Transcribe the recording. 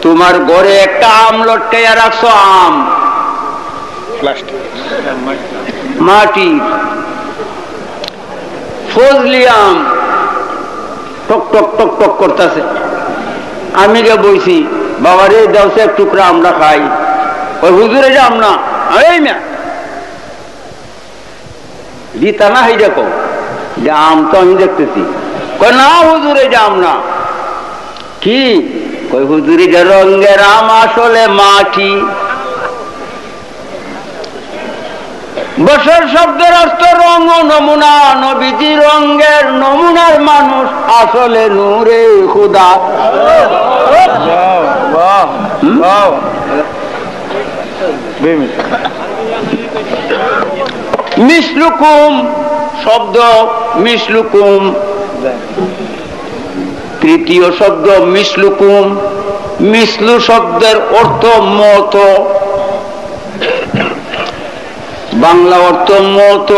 তোমার ঘরে একটা আম লটকাইয়া রাখছো, আম মাটি ফজলি আম টক টক টক টক করতেছে। আমি গে বইছি, বাবারে দেওছে এক টুকরা আমরা খাই। ওই হুজুরে যে আম না, এই না দিতা না, এই দেখো যে আম তো আমি দেখতেছি। কই না হুজুর, এই যে আম না। কি কই হুজুরি যে রঙের আম আসলে মাটি। বছর শব্দের অর্থ রঙ ও নমুনা, নবীজি রঙের নমুনার মানুষ, আসলে নূরে খুদা। মিসলুকুম শব্দ, মিসলুকুম তৃতীয় শব্দ মিসলুকুম। মিসলু শব্দের অর্থ মত, বাংলা অর্থ মত।